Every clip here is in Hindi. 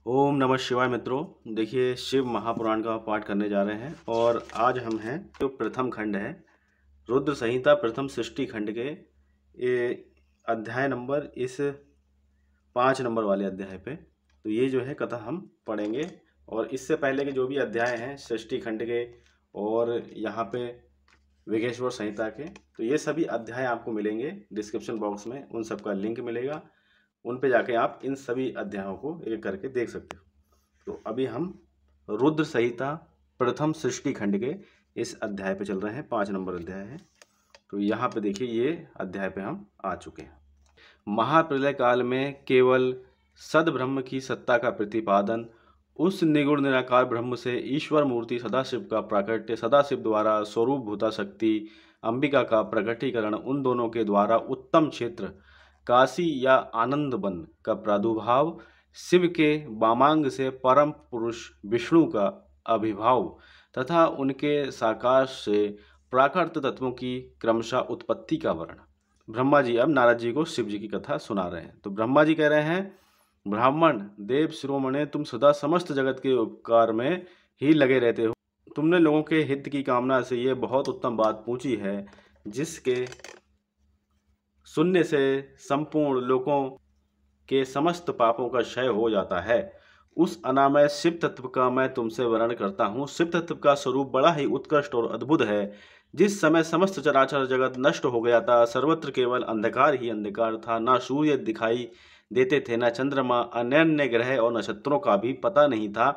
ओम नमः शिवाय मित्रों, देखिए शिव महापुराण का पाठ करने जा रहे हैं और आज हम हैं जो प्रथम खंड है रुद्र संहिता प्रथम सृष्टि खंड के ये अध्याय नंबर इस 5 नंबर वाले अध्याय पे। तो ये जो है कथा हम पढ़ेंगे और इससे पहले के जो भी अध्याय हैं सृष्टि खंड के और यहाँ पे विघ्नेश्वर संहिता के, तो ये सभी अध्याय आपको मिलेंगे डिस्क्रिप्शन बॉक्स में, उन सब का लिंक मिलेगा। उन पे जाके आप इन सभी अध्यायों को एक करके देख सकते हो। तो अभी हम रुद्र संहिता प्रथम सृष्टि खंड के इस अध्याय पे चल रहे हैं, 5 नंबर अध्याय है। तो यहाँ पे देखिए ये अध्याय पे हम आ चुके हैं। महाप्रलय काल में केवल सद्ब्रह्म की सत्ता का प्रतिपादन, उस निगुण निराकार ब्रह्म से ईश्वर मूर्ति सदाशिव का प्राकट्य, सदाशिव द्वारा स्वरूप भूता शक्ति अंबिका का प्रकटीकरण, उन दोनों के द्वारा उत्तम क्षेत्र काशी या आनंद वन का प्रादुर्भाव, शिव के वामांग से परम पुरुष विष्णु का आविर्भाव तथा उनके साकार से प्राकृत तत्वों की क्रमशः उत्पत्ति का वर्णन। ब्रह्मा जी अब नारद जी को शिव जी की कथा सुना रहे हैं। तो ब्रह्मा जी कह रहे हैं, ब्राह्मण देव शिरोमणे, तुम सदा समस्त जगत के उपकार में ही लगे रहते हो। तुमने लोगों के हित की कामना से ये बहुत उत्तम बात पूछी है, जिसके सुनने से संपूर्ण लोगों के समस्त पापों का क्षय हो जाता है। उस अनामय शिव तत्व का मैं तुमसे वर्णन करता हूँ। शिव तत्व का स्वरूप बड़ा ही उत्कृष्ट और अद्भुत है। जिस समय समस्त चराचर जगत नष्ट हो गया था, सर्वत्र केवल अंधकार ही अंधकार था। ना सूर्य दिखाई देते थे, न चंद्रमा, अन्य ग्रह और नक्षत्रों का भी पता नहीं था।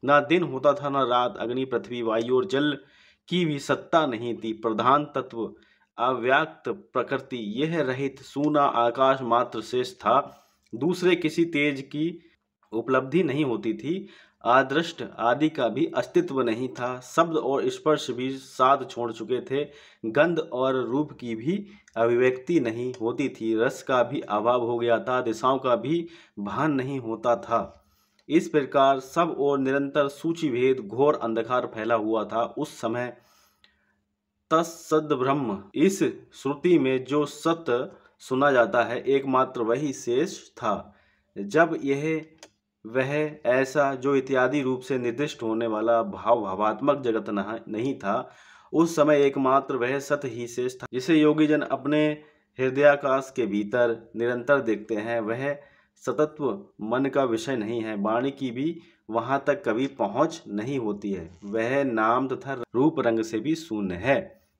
ना दिन होता था, न रात। अग्नि, पृथ्वी, वायु और जल की भी सत्ता नहीं थी। प्रधान तत्व अव्यक्त प्रकृति, यह रहित सूना आकाश मात्र शेष था। दूसरे किसी तेज की उपलब्धि नहीं होती थी। आदृष्ट आदि का भी अस्तित्व नहीं था। शब्द और स्पर्श भी साथ छोड़ चुके थे। गंध और रूप की भी अभिव्यक्ति नहीं होती थी। रस का भी अभाव हो गया था। दिशाओं का भी भान नहीं होता था। इस प्रकार सब और निरंतर सूची भेद घोर अंधकार फैला हुआ था। उस समय तत्सद्ब्रह्म, इस श्रुति में जो सत्य सुना जाता है, एकमात्र वही शेष था। जब यह वह ऐसा जो इत्यादि रूप से निर्दिष्ट होने वाला भावात्मक जगत नहीं था, उस समय एकमात्र वह सत्य ही शेष था, जिसे योगी जन अपने हृदयाकाश के भीतर निरंतर देखते हैं। वह सतत्व मन का विषय नहीं है, वाणी की भी वहां तक कभी पहुंच नहीं होती है। वह नाम तथा रूप रंग से भी शून्य है।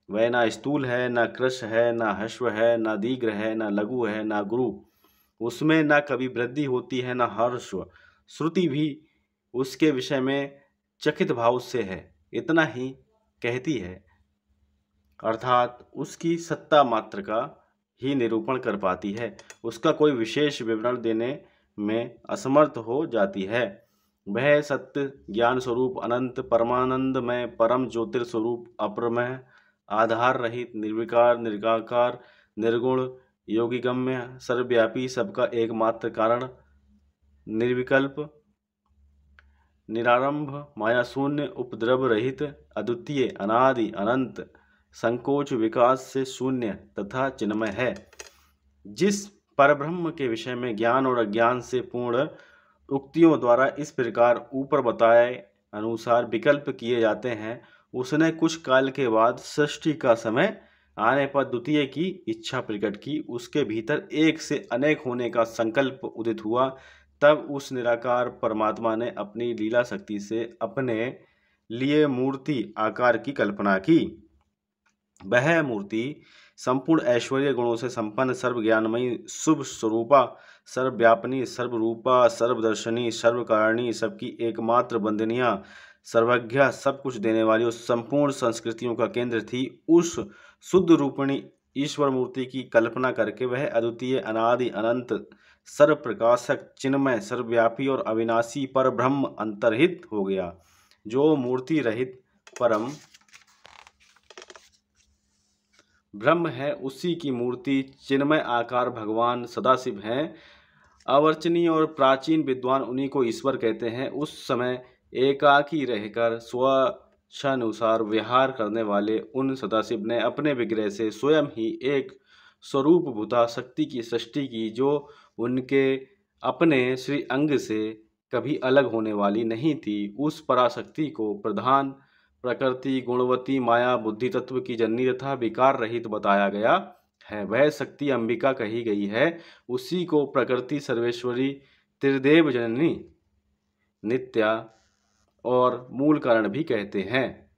वह ना स्थूल है, ना कृश है, ना हश्व है, ना दीर्घ है, ना लघु है, ना गुरु। उसमें ना कभी वृद्धि होती है, ना हर्ष। श्रुति भी उसके विषय में चकित भाव से है, इतना ही कहती है, अर्थात उसकी सत्ता मात्र का ही निरूपण कर पाती है। उसका कोई विशेष विवरण देने में असमर्थ हो जाती है। वह सत्य ज्ञान स्वरूप अनंत परमानंद में परम ज्योतिर्स्वरूप अप्रमेय, आधार रहित, निर्विकार, निराकार, निर्गुण, योगिगम्य, सर्वव्यापी, सबका एकमात्र कारण, निर्विकल्प, निरारंभ, माया शून्य, उपद्रव रहित, अद्वितीय, अनादि, अनंत, संकोच विकास से शून्य तथा चिन्मय है। जिस परब्रह्म के विषय में ज्ञान और अज्ञान से पूर्ण उक्तियों द्वारा इस प्रकार ऊपर बताए अनुसार विकल्प किए जाते हैं, उसने कुछ काल के बाद सृष्टि का समय आने पर द्वितीय की इच्छा प्रकट की। उसके भीतर एक से अनेक होने का संकल्प उदित हुआ। तब उस निराकार परमात्मा ने अपनी लीला शक्ति से अपने लिए मूर्ति आकार की कल्पना की। वह मूर्ति संपूर्ण ऐश्वर्य गुणों से संपन्न, सर्व ज्ञानमयी, शुभ स्वरूपा, सर्वव्यापिनी, सर्वरूपा, सर्वदर्शनी, सर्वकारिणी, सबकी एकमात्र वंदनिया, सर्वज्ञा, सब कुछ देने वाली, उस संपूर्ण संस्कृतियों का केंद्र थी। उस शुद्ध रूपिणी ईश्वर मूर्ति की कल्पना करके वह अद्वितीय, अनादि, अनंत, सर्व प्रकाशक, चिन्मय, सर्वव्यापी और अविनाशी पर ब्रह्म अंतर्हित हो गया। जो मूर्ति रहित परम ब्रह्म है, उसी की मूर्ति चिन्मय आकार भगवान सदाशिव हैं। अवर्चनीय और प्राचीन विद्वान उन्हीं को ईश्वर कहते हैं। उस समय एकाकी रहकर स्वेच्छानुसार विहार करने वाले उन सदाशिव ने अपने विग्रह से स्वयं ही एक स्वरूप भूता शक्ति की सृष्टि की, जो उनके अपने श्री अंग से कभी अलग होने वाली नहीं थी। उस पराशक्ति को प्रधान प्रकृति, गुणवती, माया, बुद्धि तत्व की जननी तथा विकार रहित बताया गया है। वह शक्ति अंबिका कही गई है। उसी को प्रकृति सर्वेश्वरी, त्रिदेव जननी, नित्या और मूल कारण भी कहते हैं।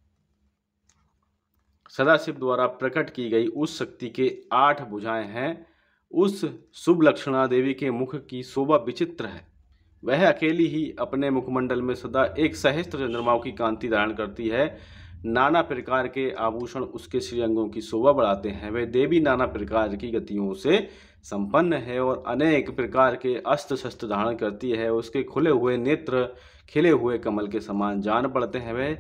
सदाशिव द्वारा प्रकट की गई उस शक्ति के 8 भुजाएं हैं। उस शुभ लक्षणा देवी के मुख की शोभा विचित्र है। वह अकेली ही अपने मुखमंडल में सदा एक सहस्त्र चंद्रमाओं की कांति धारण करती है। नाना प्रकार के आभूषण उसके श्रीअंगों की शोभा बढ़ाते हैं। वह देवी नाना प्रकार की गतियों से संपन्न है और अनेक प्रकार के अस्त्र शस्त्र धारण करती है। उसके खुले हुए नेत्र खिले हुए कमल के समान जान पड़ते हैं। वह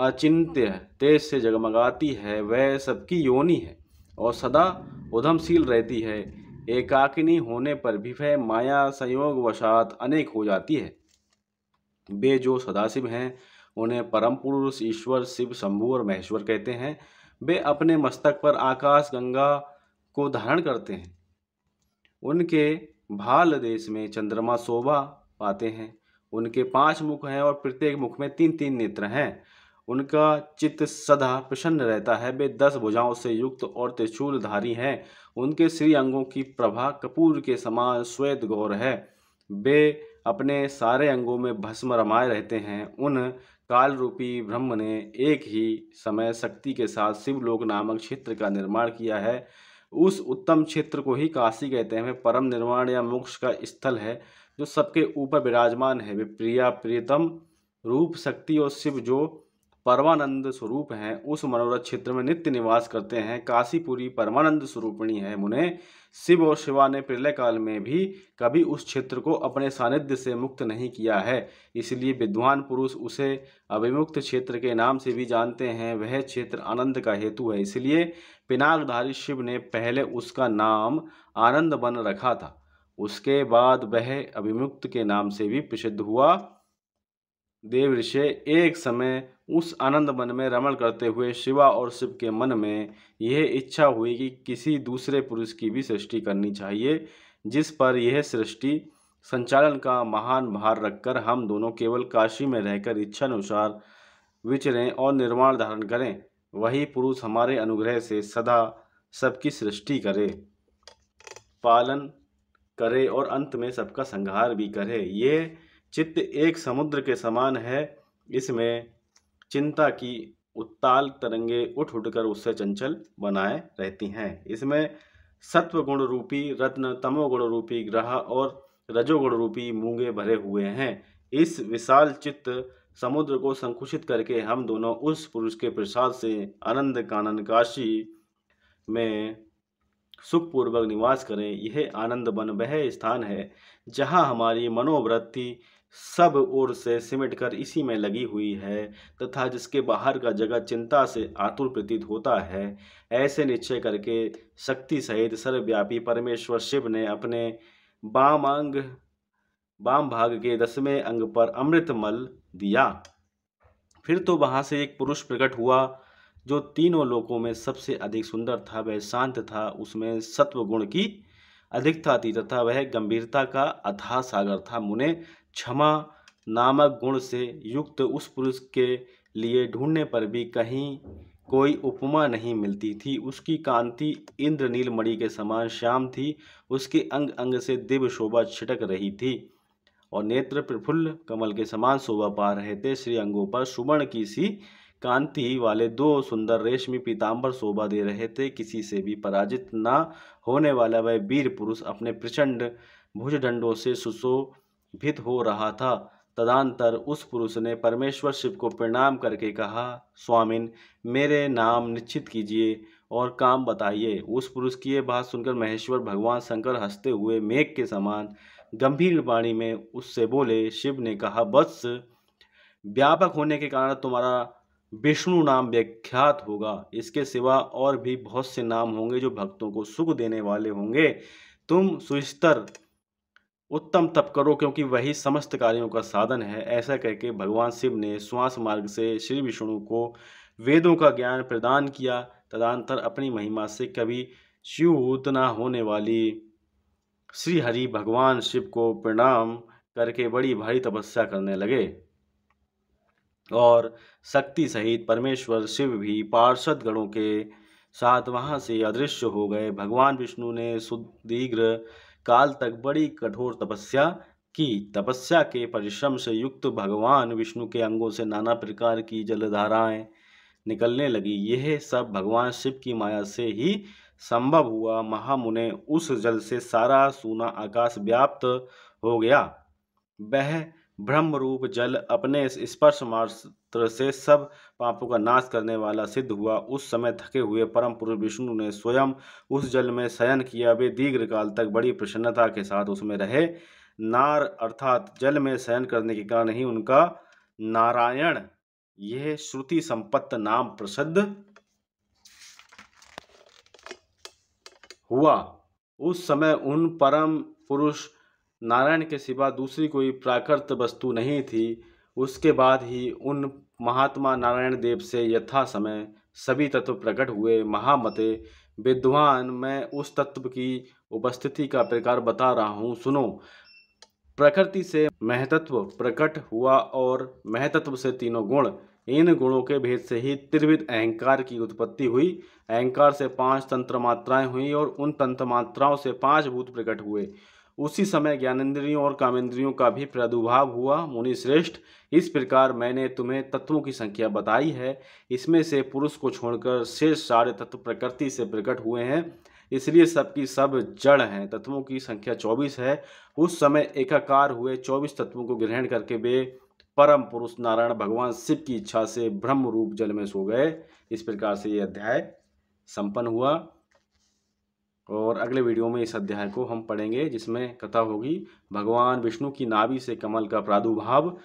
अचिंत्य तेज से जगमगाती है। वह सबकी योनि है और सदा उधमशील रहती है। एकाकिनी होने पर भी वह माया संयोग वशात अनेक हो जाती है। वे जो सदाशिव हैं उन्हें परम पुरुष, ईश्वर, शिव, शंभु और महेश्वर कहते हैं। वे अपने मस्तक पर आकाश गंगा को धारण करते हैं। उनके भाल देश में चंद्रमा शोभा पाते हैं। उनके 5 मुख हैं और प्रत्येक मुख में 3-3 नेत्र हैं। उनका चित्त सदा प्रसन्न रहता है। वे 10 भुजाओं से युक्त और त्रिशूलधारी हैं। उनके श्री अंगों की प्रभा कपूर के समान श्वेत गौर है। वे अपने सारे अंगों में भस्म रमाए रहते हैं। उन काल रूपी ब्रह्म ने एक ही समय शक्ति के साथ शिवलोक नामक क्षेत्र का निर्माण किया है। उस उत्तम क्षेत्र को ही काशी कहते हैं। वह परम निर्वाण या मोक्ष का स्थल है जो सबके ऊपर विराजमान है। वे प्रिया प्रियतम रूप शक्ति और शिव जो परमानंद स्वरूप हैं उस मनोरथ क्षेत्र में नित्य निवास करते हैं। काशीपुरी परमानंद स्वरूपिणी है। मुने शिव और शिवा ने प्रलय काल में भी कभी उस क्षेत्र को अपने सानिध्य से मुक्त नहीं किया है। इसलिए विद्वान पुरुष उसे अविमुक्त क्षेत्र के नाम से भी जानते हैं। वह क्षेत्र आनंद का हेतु है। इसलिए पिनाकधारी शिव ने पहले उसका नाम आनंद वन रखा था। उसके बाद वह अविमुक्त के नाम से भी प्रसिद्ध हुआ। देव ऋषि एक समय उस आनंद वन में रमण करते हुए शिवा और शिव के मन में यह इच्छा हुई कि किसी दूसरे पुरुष की भी सृष्टि करनी चाहिए, जिस पर यह सृष्टि संचालन का महान भार रखकर हम दोनों केवल काशी में रहकर इच्छानुसार विचरें और निर्वाण धारण करें। वही पुरुष हमारे अनुग्रह से सदा सबकी सृष्टि करे, पालन करे और अंत में सबका संहार भी करे। ये चित्त एक समुद्र के समान है। इसमें चिंता की उत्ताल तरंगे उठ उठकर उससे चंचल बनाए रहती हैं। इसमें सत्व गुण रूपी रत्न, तमोगुण रूपी ग्रह और रजोगुण रूपी मूंगे भरे हुए हैं। इस विशाल चित्त समुद्र को संकुचित करके हम दोनों उस पुरुष के प्रसाद से आनंद कानन काशी में सुखपूर्वक निवास करें। यह आनंद वन वह स्थान है जहाँ हमारी मनोवृत्ति सब ओर से सिमटकर इसी में लगी हुई है तथा जिसके बाहर का जगत चिंता से आतुर प्रतीत होता है। ऐसे निश्चय करके शक्ति सहित सर्वव्यापी परमेश्वर शिव ने अपने वाम भाग के 10वें अंग पर अमृतमल दिया। फिर तो वहां से एक पुरुष प्रकट हुआ जो तीनों लोकों में सबसे अधिक सुंदर था। वह शांत था, उसमें सत्व गुण की अधिकता थी तथा वह गंभीरता का अथाह सागर था। मुने क्षमा नामक गुण से युक्त उस पुरुष के लिए ढूंढने पर भी कहीं कोई उपमा नहीं मिलती थी। उसकी कांति इंद्रनील मणि के समान श्याम थी। उसके अंग अंग से दिव्य शोभा छिटक रही थी और नेत्र प्रफुल्ल कमल के समान शोभा पा रहे थे। श्री अंगों पर सुवर्ण की सी कांति वाले 2 सुंदर रेशमी पीताम्बर शोभा दे रहे थे। किसी से भी पराजित न होने वाला वह वीर पुरुष अपने प्रचंड भुजदंडों से सुशोभित हो रहा था। तदनंतर उस पुरुष ने परमेश्वर शिव को प्रणाम करके कहा, स्वामिन, मेरे नाम निश्चित कीजिए और काम बताइए। उस पुरुष की यह बात सुनकर महेश्वर भगवान शंकर हंसते हुए मेघ के समान गंभीर वाणी में उससे बोले। शिव ने कहा, वत्स, व्यापक होने के कारण तुम्हारा विष्णु नाम विख्यात होगा। इसके सिवा और भी बहुत से नाम होंगे जो भक्तों को सुख देने वाले होंगे। तुम सुस्तर उत्तम तप करो क्योंकि वही समस्त कार्यों का साधन है। ऐसा कहकर भगवान शिव ने श्वास मार्ग से श्री विष्णु को वेदों का ज्ञान प्रदान किया। तदनंतर अपनी महिमा से कभी च्युत न होने वाली श्री हरि भगवान शिव को प्रणाम करके बड़ी भारी तपस्या करने लगे और शक्ति सहित परमेश्वर शिव भी पार्षद गणों के साथ वहां से अदृश्य हो गए। भगवान विष्णु ने सुदीर्घ काल तक बड़ी कठोर तपस्या की। तपस्या के परिश्रम से युक्त भगवान विष्णु के अंगों से नाना प्रकार की जलधाराएं निकलने लगी। यह सब भगवान शिव की माया से ही संभव हुआ। महामुने उस जल से सारा सूना आकाश व्याप्त हो गया। वह ब्रह्म रूप जल अपने स्पर्श मात्र से सब पापों का नाश करने वाला सिद्ध हुआ। उस समय थके हुए परम पुरुष विष्णु ने स्वयं उस जल में शयन किया। वे दीर्घ काल तक बड़ी प्रसन्नता के साथ उसमें रहे। नार अर्थात जल में शयन करने के कारण ही उनका नारायण यह श्रुति संपत्त नाम प्रसिद्ध हुआ। उस समय उन परम पुरुष नारायण के सिवा दूसरी कोई प्राकृत वस्तु नहीं थी। उसके बाद ही उन महात्मा नारायण देव से यथा समय सभी तत्व प्रकट हुए। महामते विद्वान, मैं उस तत्व की उपस्थिति का प्रकार बता रहा हूँ, सुनो। प्रकृति से महतत्व प्रकट हुआ और महतत्व से तीनों गुण। इन गुणों के भेद से ही त्रिविध अहंकार की उत्पत्ति हुई। अहंकार से 5 तंत्र मात्राएं हुई और उन तंत्र मात्राओं से 5 भूत प्रकट हुए। उसी समय ज्ञानेंद्रियों और कामेंद्रियों का भी प्रादुर्भाव हुआ। मुनि श्रेष्ठ, इस प्रकार मैंने तुम्हें तत्वों की संख्या बताई है। इसमें से पुरुष को छोड़कर शेष सारे तत्व प्रकृति से प्रकट हुए हैं, इसलिए सबकी सब जड़ हैं। तत्वों की संख्या 24 है। उस समय एकाकार हुए 24 तत्वों को ग्रहण करके वे परम पुरुष नारायण भगवान शिव की इच्छा से ब्रह्म रूप जल में सो गए। इस प्रकार से यह अध्याय संपन्न हुआ और अगले वीडियो में इस अध्याय को हम पढ़ेंगे, जिसमें कथा होगी भगवान विष्णु की नाभि से कमल का प्रादुर्भाव,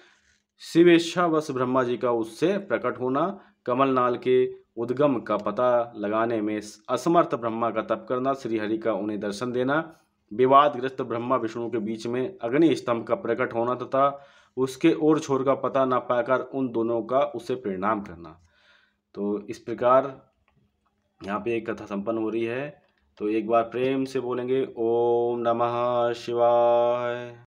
शिवेच्छावश ब्रह्मा जी का उससे प्रकट होना, कमल नाल के उद्गम का पता लगाने में असमर्थ ब्रह्मा का तप करना, श्रीहरि का उन्हें दर्शन देना, विवादग्रस्त ब्रह्मा विष्णु के बीच में अग्नि स्तंभ का प्रकट होना तथा उसके ओर छोर का पता न पाकर उन दोनों का उसे परिणाम करना। तो इस प्रकार यहाँ पे एक कथा संपन्न हो रही है। तो एक बार प्रेम से बोलेंगे ओम नमः शिवाय।